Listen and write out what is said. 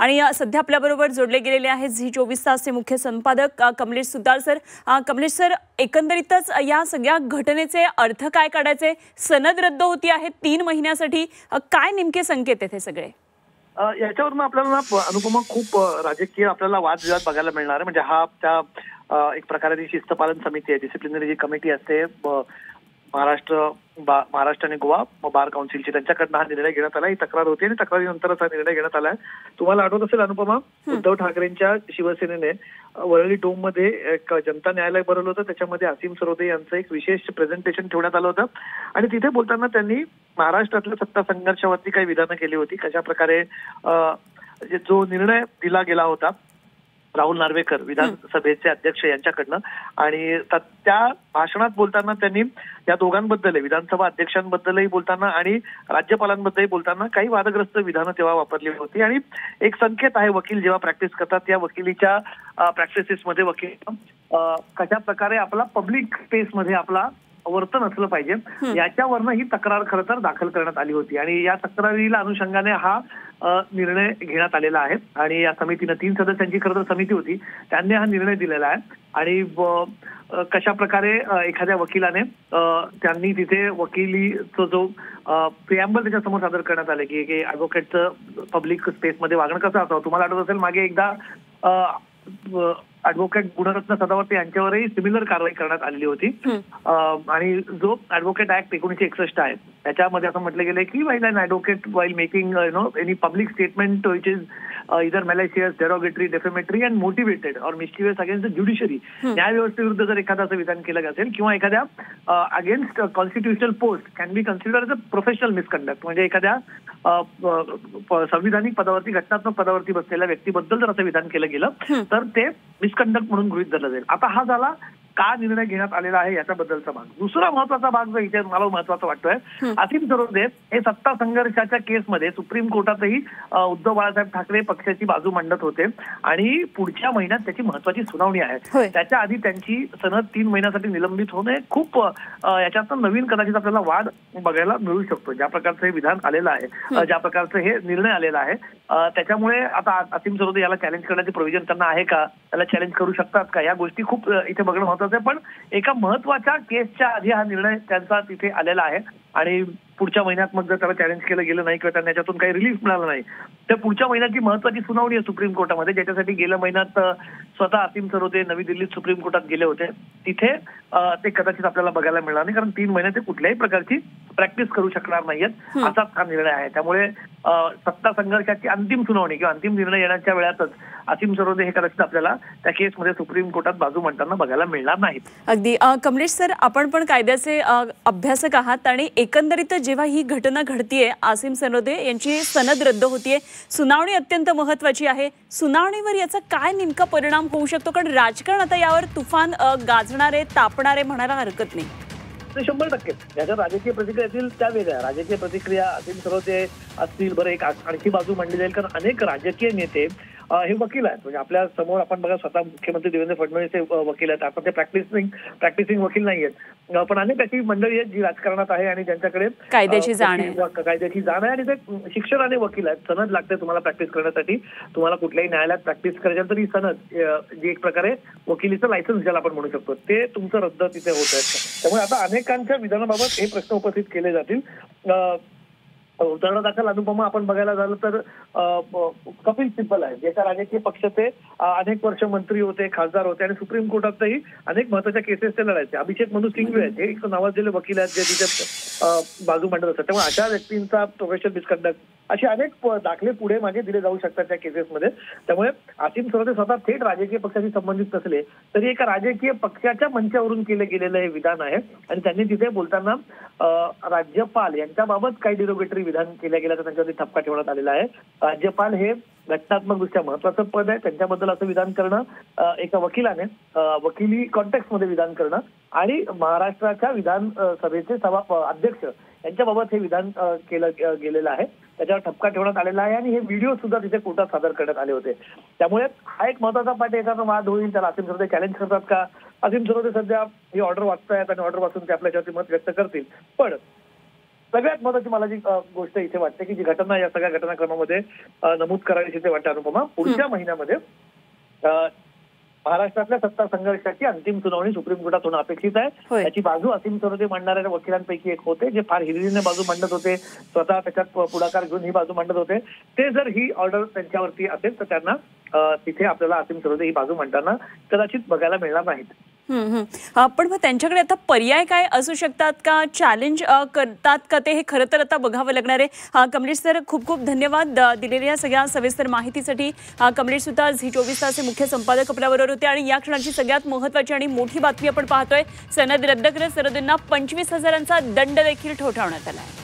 आणि सध्या आपल्याबरोबर जोडले गेलेले आहेत झी 24 तासचे मुख्य संपादक कमलेश सुतार सर. कमलेश सर, एकंदरीतच या सगळ्या घटनेचे अर्थ काय काढायचे? सनद रद्द होती आहे 3 महिन्यासाठी, काय नेमके संकेत आहेत हे सगळे? याच्यावरून आपल्याला अनुपमा खूप राजकीय आपल्याला वादविवाद बघायला मिळणार आहे. म्हणजे हा त्या एक प्रकारे शिस्तपालन समिती आहे, डिसिप्लिनरी जी कमिटी असते महाराष्ट्र आणि गोवा बार काउन्सिलची, त्यांच्याकडनं हा निर्णय घेण्यात आला. ही तक्रार होती आणि तक्रारीनंतरच हा निर्णय घेण्यात आलाय. तुम्हाला आठवत असेल अनुपमा, उद्धव ठाकरेंच्या शिवसेनेने वरळी डोममध्ये एक जनता न्यायालय भरवलं होतं. त्याच्यामध्ये असीम सरोदे यांचं एक विशेष प्रेझेंटेशन ठेवण्यात आलं होतं आणि तिथे बोलताना त्यांनी महाराष्ट्रातल्या सत्ता संघर्षावरती काही विधानं केली होती. कशा प्रकारे जो निर्णय दिला गेला होता राहुल नार्वेकर विधानसभेचे अध्यक्ष यांच्याकडनं, आणि त्या भाषणात बोलताना त्यांनी या दोघांबद्दल, विधानसभा अध्यक्षांबद्दलही बोलताना आणि राज्यपालांबद्दलही बोलताना काही वादग्रस्त विधानं तेव्हा वापरली होती. आणि एक संकेत आहे, वकील जेव्हा प्रॅक्टिस करतात या वकिलीच्या प्रॅक्टिसेसमध्ये वकील कशा प्रकारे आपला पब्लिक स्पेसमध्ये आपला वर्तन असलं पाहिजे याच्यावरनं ही तक्रार खरं तर दाखल करण्यात आली होती. आणि या तक्रारीला अनुषंगाने हा निर्णय घेण्यात आलेला आहे. आणि या समितीनं 3 सदस्यांची खरं तर समिती होती, त्यांनी हा निर्णय दिलेला आहे. आणि कशा प्रकारे एखाद्या वकिलाने त्यांनी तिथे वकिलीचा जो प्रिॲम्बल त्याच्यासमोर सादर करण्यात आले की ॲडव्होकेटचं पब्लिक स्पेसमध्ये वागणं कसं असावं. तुम्हाला आठवत असेल मागे एकदा ॲडव्होकेट गुणरत्न सदावर्ते यांच्यावरही सिमिलर कारवाई करण्यात आलेली होती. आणि जो ॲडव्होकेट ऍक्ट 1961 आहे त्याच्यामध्ये असं म्हटलं गेलं की while an advocate while making any public statement which is either malicious, derogatory, defamatory and motivated or mischievous against the judiciary, न्यायव्यवस्थेविरुद्ध जर एखादं असं विधान केलं असेल किंवा एखाद्या against constitutional post can be consider as a professional misconduct, म्हणजे एखाद्या संविधानिक पदावरती, घटनात्मक पदावरती बसलेल्या व्यक्तीबद्दल जर असं विधान केलं गेलं तर ते मिसकंडक्ट म्हणून गृहीत धरलं जाईल. आता हा झाला का निर्णय घेण्यात आलेला आहे याच्याबद्दलचा भाग. दुसरा महत्वाचा भाग जो इथे मला महत्वाचा वाटतोय, असीम सरोदे हे सत्ता संघर्षाच्या केसमध्ये सुप्रीम कोर्टातही उद्धव बाळासाहेब ठाकरे पक्षाची बाजू मांडत होते आणि पुढच्या महिन्यात त्याची महत्वाची सुनावणी आहे. त्याच्या आधी त्यांची सनद 3 महिन्यासाठी निलंबित होणे खूप याच्यातून नवीन कदाचित आपल्याला वाद बघायला मिळू शकतो. ज्या प्रकारचं हे विधान आलेलं आहे, ज्या प्रकारचं हे निर्णय आलेला आहे, त्याच्यामुळे आता असीम सरोदे याला चॅलेंज करण्याचे प्रोव्हिजन त्यांना आहे का, त्याला चॅलेंज करू शकतात का, या गोष्टी खूप इथे बघणं महत्वाचं आहे. पण एका महत्वाच्या केसच्या आधी हा निर्णय त्यांचा तिथे आलेला आहे आणि पुढच्या महिन्यात मग जर त्याला चॅलेंज केलं गेलं नाही किंवा त्यांना याच्यातून काही रिलीफ मिळालं नाही तर पुढच्या महिन्याची महत्वाची सुनावणी आहे सुप्रीम कोर्टामध्ये, ज्याच्यासाठी गेल्या महिन्यात स्वतः असीम सरोदे नवी दिल्लीत सुप्रीम कोर्टात गेले होते. तिथे ते कदाचित आपल्याला बघायला मिळणार नाही, कारण 3 महिने ते कुठल्याही प्रकारची प्रॅक्टिस करू शकणार नाहीयेत, असाच हा निर्णय आहे. त्यामुळे सत्ता संघर्षाची अंतिम सुनावणी किंवा अंतिम निर्णय येण्याच्या वेळातच असीम सरोदे हे कदाचित आपल्याला त्या केसमध्ये सुप्रीम कोर्टात बाजू मांडताना बघायला मिळणार नाहीत. अगदी. कमलेश सर, आपण पण कायद्याचे अभ्यासक आहात आणि एकंदरीत जेव्हा ही घटना घडतीये, असीम सरोदे यांची सनद रद्द होतीये, सुनावणी अत्यंत महत्वाची आहे, सुनावणीवर याचा काय नेमका परिणाम होऊ शकतो? कारण राजकारण आता यावर तुफान गाजणारे, तापणारे म्हणायला हरकत नाही. 100% याच्या राजकीय प्रतिक्रिया असतील त्या वेगळ्या राजकीय प्रतिक्रिया असीम सरोदे असतील. बरं, एक आणखी बाजू मांडली जाईल, कारण अनेक राजकीय नेते हे वकील आहेत. म्हणजे आपल्या समोर आपण बघा, स्वतः मुख्यमंत्री देवेंद्र फडणवीस हे वकील आहेत. आपण ते प्रॅक्टिसिंग वकील नाही आहेत, पण अनेक अशी मंडळी आहेत जी राजकारणात आहे आणि ज्यांच्याकडे कायद्याची जाण आहे आणि ते शिक्षणाने वकील आहेत. सनद लागते तुम्हाला प्रॅक्टिस करण्यासाठी. तुम्हाला कुठल्याही न्यायालयात प्रॅक्टिस करायच्या तर ही सनद, जी एक प्रकारे वकिलीचं लायसन्स ज्याला आपण म्हणू शकतो, ते तुमचं रद्द तिथे होत आहे. त्यामुळे आता अनेकांच्या विधानाबाबत हे प्रश्न उपस्थित केले जातील. उदाहरणादाखल अनुपमा आपण बघायला झालं तर कपिल सिब्बल आहे, ज्याच्या राजकीय पक्षाचे अनेक वर्ष मंत्री होते, खासदार होते आणि सुप्रीम कोर्टातही अनेक महत्वाच्या केसेस ते लढायचे. अभिषेक मनु सिंघवी आहेत, हे एक नावाजलेले वकील आहेत जे तिथे बाजू मांडत असतात. त्यामुळे अशा व्यक्तींचा प्रोफेशनल मिसकंडक्ट असे अनेक दाखले पुढे मागे दिले जाऊ शकतात त्या केसेसमध्ये. त्यामुळे असीम सरोदे स्वतः थेट राजकीय पक्षाशी संबंधित नसले तरी एका राजकीय पक्षाच्या मंचावरून केलं गेलेलं हे विधान आहे. आणि त्यांनी तिथे बोलताना राज्यपाल यांच्याबाबत काही डिरोगेटरी विधान केल्या गेलं तर त्यांच्यावरती ठपका ठेवण्यात आलेला आहे. राज्यपाल हे घटनात्मकदृष्ट्या महत्वाचं पद आहे, त्यांच्याबद्दल असं विधान करणं एका वकिलाने वकिली कॉन्टेक्स्टमध्ये विधान करणं आणि महाराष्ट्राच्या विधानसभेचे अध्यक्ष यांच्याबाबत हे विधान केलं गेलेलं आहे, त्याच्यावर ठपका ठेवण्यात आलेला आहे. आणि हे व्हिडिओ सुद्धा तिथे कोर्टात सादर करण्यात आले होते. त्यामुळे हा एक महत्वाचा पाठ, एखादा वाद होईल, त्याला असीम सरोदे चॅलेंज करतात का? असीम सरोदे सध्या ही ऑर्डर वाचतायत आणि ऑर्डर वाचून ते आपल्याच्यावरती मत व्यक्त करतील. पण सगळ्यात महत्त्वाची मला जी गोष्ट इथे वाटते की जी घटना या सगळ्या घटनाक्रमामध्ये नमूद करावीशी ते वाटते अनुपमा, पुढच्या महिन्यामध्ये महाराष्ट्रातल्या सत्ता संघर्षाची अंतिम सुनावणी सुप्रीम कोर्टात होणं अपेक्षित आहे. याची बाजू असीम सरोदे मांडणाऱ्या वकिलांपैकी एक होते, जे फार हिरिरीने बाजू मांडत होते, स्वतः त्याच्यात पुढाकार घेऊन ही बाजू मांडत होते. ते जर ही ऑर्डर त्यांच्यावरती असेल तर त्यांना तिथे आपल्याला असीम सरोदे ही बाजू मांडताना कदाचित बघायला मिळणार नाहीत. पण मग त्यांच्याकडे आता पर्याय काय असू शकतात का, चॅलेंज करतात का ते, हे खरं तर आता बघावं लागणार आहे. कमलेश सर, खूप खूप धन्यवाद दिलेल्या सगळ्या सविस्तर माहितीसाठी. कमलेश सुतार झी 24 तासचे मुख्य संपादक आपल्याबरोबर होते आणि या क्षणाची सगळ्यात महत्त्वाची आणि मोठी बातमी आपण पाहतोय, सनद रद्द करत सरोदेंना 25,000चा दंड देखील ठोठावण्यात आला आहे.